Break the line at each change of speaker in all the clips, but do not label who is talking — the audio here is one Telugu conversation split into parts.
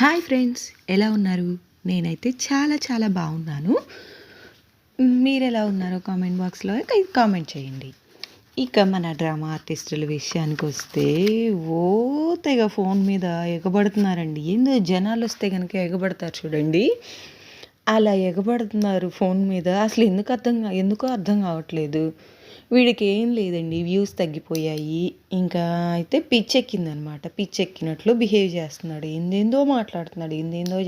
హాయ్ ఫ్రెండ్స్, ఎలా ఉన్నారు? నేనైతే చాలా చాలా బాగున్నాను. మీరెలా ఉన్నారో కామెంట్ బాక్స్లో కామెంట్ చేయండి. ఇక మన డ్రామా ఆర్టిస్టుల విషయానికొస్తే ఓ తెగ ఫోన్ మీద ఎగబడుతున్నారండి. ఏందో జనాలు వస్తే కనుక ఎగబడతారు చూడండి, అలా ఎగబడుతున్నారు ఫోన్ మీద. అసలు ఎందుకో అర్థం కావట్లేదు. వీడికి ఏం లేదండి, వ్యూస్ తగ్గిపోయాయి. ఇంకా అయితే పిచ్చెక్కిందనమాట. పిచ్చెక్కినట్లు బిహేవ్ చేస్తున్నాడు, ఏందేందో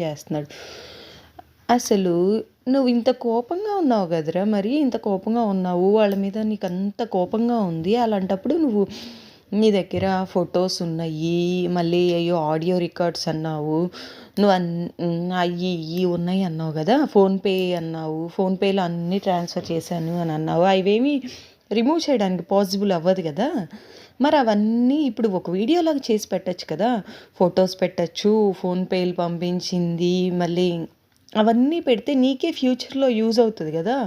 చేస్తున్నాడు. అసలు నువ్వు ఇంత కోపంగా ఉన్నావు కదరా, మరి ఇంత కోపంగా ఉన్నావు వాళ్ళ మీద, నీకు అంత కోపంగా ఉంది. అలాంటప్పుడు నువ్వు నీ దగ్గర ఫొటోస్ ఉన్నాయి, మళ్ళీ అయ్యో ఆడియో రికార్డ్స్ అన్నావు, నువ్వు అయ్యి ఇవి ఉన్నాయి అన్నావు కదా, ఫోన్పే అన్నావు, ఫోన్పేలో అన్నీ ట్రాన్స్ఫర్ చేశాను అని అన్నావు. అవేమీ రిమూవ్ చేయడానికి పాసిబుల్ అవ్వదు కదా. మరి అవన్నీ ఇప్పుడు ఒక వీడియోలాగా చేసి పెట్టచ్చు కదా, ఫొటోస్ పెట్టచ్చు, ఫోన్పేలు పంపించింది, మళ్ళీ అవన్నీ పెడితే నీకే ఫ్యూచర్లో యూజ్ అవుతుంది కదా.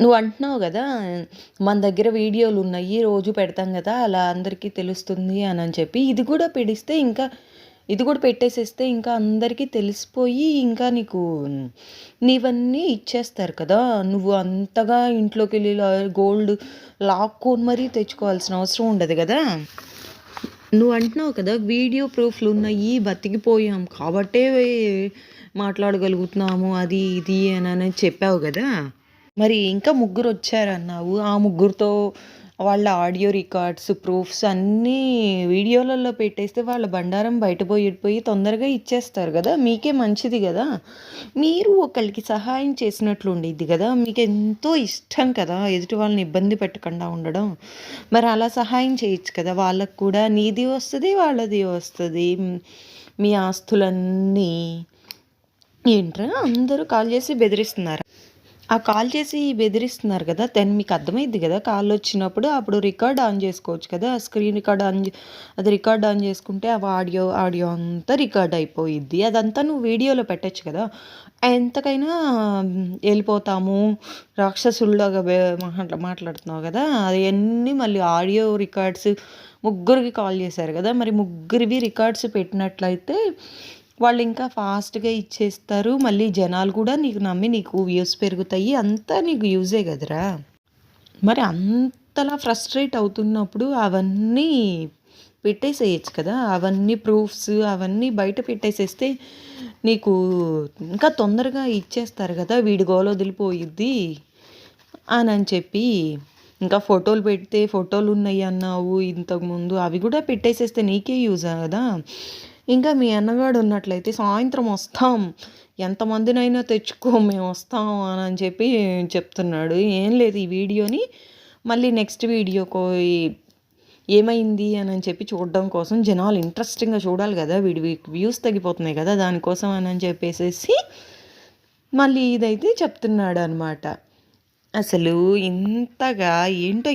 నువ్వు అంటున్నావు కదా, మన దగ్గర వీడియోలు ఉన్నాయి రోజు పెడతాం కదా, అలా అందరికీ తెలుస్తుంది అని చెప్పి ఇది కూడా పెట్టేసేస్తే ఇంకా అందరికీ తెలిసిపోయి ఇంకా నీవన్నీ ఇచ్చేస్తారు కదా. నువ్వు అంతగా ఇంట్లోకి వెళ్ళి గోల్డ్ లాక్కొని మరీ తెచ్చుకోవాల్సిన అవసరం ఉండదు కదా. నువ్వు అంటున్నావు కదా, వీడియో ప్రూఫ్లు ఉన్నాయి, బతికిపోయాం కాబట్టే మాట్లాడగలుగుతున్నాము అది ఇది అని చెప్పావు కదా. మరి ఇంకా ముగ్గురు వచ్చారన్నావు, ఆ ముగ్గురితో వాళ్ళ ఆడియో రికార్డ్స్, ప్రూఫ్స్ అన్నీ వీడియోలలో పెట్టేస్తే వాళ్ళ బండారం బయటపోయి తొందరగా ఇచ్చేస్తారు కదా, మీకే మంచిది కదా. మీరు ఒకరికి సహాయం చేసినట్లు ఉండేది కదా, మీకు ఎంతో ఇష్టం కదా ఎదుటి వాళ్ళని ఇబ్బంది పెట్టకుండా ఉండడం. మరి అలా సహాయం చేయొచ్చు కదా, వాళ్ళకు కూడా నీది వస్తుంది వాళ్ళది వస్తుంది. మీ ఆస్తులన్నీ ఏంట్రా అందరూ కాల్ చేసి బెదిరిస్తున్నారు. ఆ కాల్ చేసి బెదిరిస్తున్నారు కదా, మీకు అర్థమైద్ది కదా. కాల్ వచ్చినప్పుడు అప్పుడు రికార్డ్ ఆన్ చేసుకోవచ్చు కదా, స్క్రీన్ రికార్డ్ అది రికార్డ్ ఆన్ చేసుకుంటే ఆడియో అంతా రికార్డ్ అయిపోయిద్ది. అదంతా నువ్వు వీడియోలో పెట్టచ్చు కదా. ఎంతకైనా వెళ్ళిపోతాము రాక్షసుల్లాగా మాట్లాడుతున్నావు కదా, అవన్నీ మళ్ళీ ఆడియో రికార్డ్స్ ముగ్గురికి కాల్ చేశారు కదా, మరి ముగ్గురివి రికార్డ్స్ పెట్టినట్లయితే వాళ్ళు ఇంకా ఫాస్ట్గా ఇచ్చేస్తారు. మళ్ళీ జనాలు కూడా నీకు నమ్మి నీకు వ్యూస్ పెరుగుతాయి, అంతా నీకు యూజే కదరా. మరి అంతలా ఫ్రస్ట్రేట్ అవుతున్నప్పుడు అవన్నీ పెట్టేసేయచ్చు కదా, అవన్నీ ప్రూఫ్స్ అవన్నీ బయట పెట్టేసేస్తే నీకు ఇంకా తొందరగా ఇచ్చేస్తారు కదా, వీడి గోల వదిలిపోయిద్ది అని చెప్పి. ఇంకా ఫోటోలు పెడితే ఫోటోలు ఉన్నాయి అన్నావు ఇంతకుముందు, అవి కూడా పెట్టేసేస్తే నీకే యూజ్ కదా. ఇంకా మీ అన్నగాడు ఉన్నట్లయితే సాయంత్రం వస్తాం, ఎంతమందినైనా తెచ్చుకో మేము వస్తాం అని చెప్పి చెప్తున్నాడు. ఏం లేదు, ఈ వీడియోని మళ్ళీ నెక్స్ట్ వీడియోకో ఏమైంది అని చెప్పి చూడడం కోసం జనాలు ఇంట్రెస్టింగ్గా చూడాలి కదా, వ్యూస్ తగ్గిపోతున్నాయి కదా, దానికోసం అని చెప్పేసేసి మళ్ళీ ఇదైతే చెప్తున్నాడు అనమాట. అసలు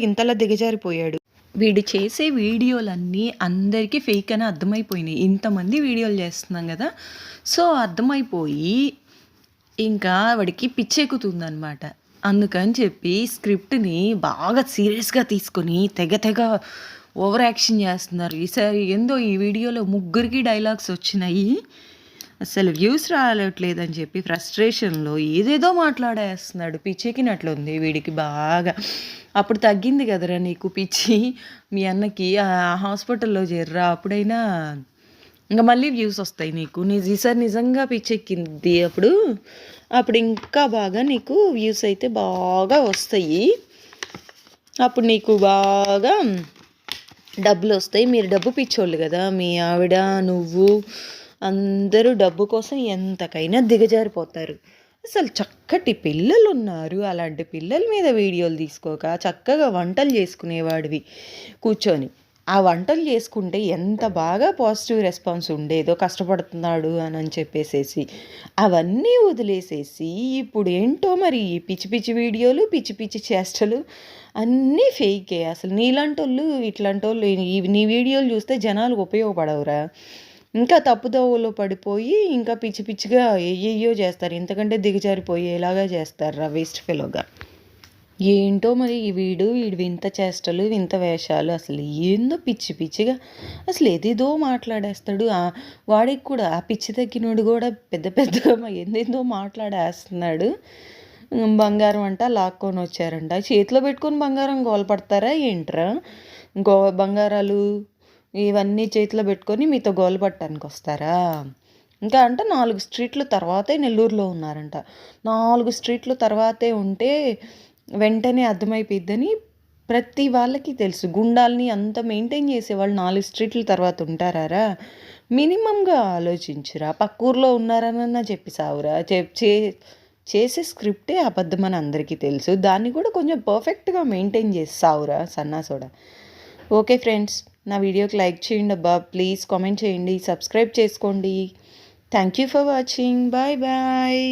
ఇంతలా దిగజారిపోయాడు. వీడు చేసే వీడియోలన్నీ అందరికీ ఫేక్ అని అర్థమైపోయినాయి. ఇంతమంది వీడియోలు చేస్తున్నాం కదా, సో అర్థమైపోయి ఇంకా వాడికి పిచ్చెక్కుతుందనమాట. అందుకని చెప్పి స్క్రిప్ట్ని బాగా సీరియస్గా తీసుకొని తెగ ఓవర్ యాక్షన్ చేస్తున్నారు. ఈసారి ఏందో ఈ వీడియోలో ముగ్గురికి డైలాగ్స్ వచ్చినాయి. అసలు వ్యూస్ రావట్లేదని చెప్పి ఫ్రస్ట్రేషన్లో ఏదేదో మాట్లాడేస్తున్నాడు. పిచ్చెక్కినట్లుంది వీడికి బాగా. అప్పుడు తగ్గింది కదరా నీకు పిచ్చి, మీ అన్నకి హాస్పిటల్లో చేర్రా, అప్పుడైనా ఇంకా మళ్ళీ వ్యూస్ వస్తాయి నీకు. ఈసారి నిజంగా పిచ్చెక్కింది అప్పుడు ఇంకా బాగా నీకు వ్యూస్ అయితే బాగా వస్తాయి. అప్పుడు నీకు బాగా డబ్బులు వస్తాయి. మీరు డబ్బు పిచ్చోళ్ళు కదా, మీ ఆవిడ నువ్వు అందరూ డబ్బు కోసం ఎంతకైనా దిగజారిపోతారు. అసలు చక్కటి పిల్లలు ఉన్నారు, అలాంటి పిల్లల మీద వీడియోలు తీసుకోక చక్కగా వంటలు చేసుకునేవాడివి కూర్చొని. ఆ వంటలు చేసుకుంటే ఎంత బాగా పాజిటివ్ రెస్పాన్స్ ఉండేదో, కష్టపడుతున్నాడు అని చెప్పేసేసి అవన్నీ వదిలేసేసి ఇప్పుడు ఏంటో మరి పిచ్చి పిచ్చి వీడియోలు, పిచ్చి పిచ్చి చేష్టలు అన్నీ ఫేకే. అసలు నీలాంటి వాళ్ళు ఇట్లాంటి వాళ్ళు నీ వీడియోలు చూస్తే జనాలకు ఉపయోగపడవురా. ఇంకా తప్పుదోవలో పడిపోయి ఇంకా పిచ్చి పిచ్చిగా ఏయ్యో చేస్తారు, ఇంతకంటే దిగజారిపోయేలాగా చేస్తారా వేస్ట్ ఫెలోగా. ఏంటో మరి ఈ వీడి వింత చేష్టలు, వింత వేషాలు అసలు ఏందో పిచ్చి పిచ్చిగా అసలు ఏదేదో మాట్లాడేస్తాడు. వాడికి కూడా ఆ పిచ్చి తగ్గినోడు కూడా పెద్ద పెద్దగా ఏందేందో మాట్లాడేస్తున్నాడు. బంగారం అంట లాక్కొని వచ్చారంట. చేతిలో పెట్టుకొని బంగారం గోలపడతారా ఏంట్రా? బంగారాలు ఇవన్నీ చేతిలో పెట్టుకొని మీతో గోలపడటానికి వస్తారా? ఇంకా అంటే 4 స్ట్రీట్లు తర్వాతే నెల్లూరులో ఉన్నారంట. 4 స్ట్రీట్లు తర్వాతే ఉంటే వెంటనే అర్థమైపోయిద్దని ప్రతి వాళ్ళకి తెలుసు. గుండాల్ని అంత మెయింటైన్ చేసేవాళ్ళు 4 స్ట్రీట్ల తర్వాత ఉంటారారా? మినిమమ్‌గా ఆలోచించురా. పక్కూర్లో ఉన్నారనన్నా చెప్పి సావురా. చేసే స్క్రిప్టే అబద్ధమని అందరికీ తెలుసు. దాన్ని కూడా కొంచెం పర్ఫెక్ట్‌గా మెయింటైన్ చేసి సావురా సన్నాసోడా. ఓకే ఫ్రెండ్స్, నా వీడియోకి లైక్ చేయండి అబ్బా. ప్లీజ్ కామెంట్ చేయండి. సబ్స్క్రైబ్ చేసుకోండి. Thank you for watching. Bye bye.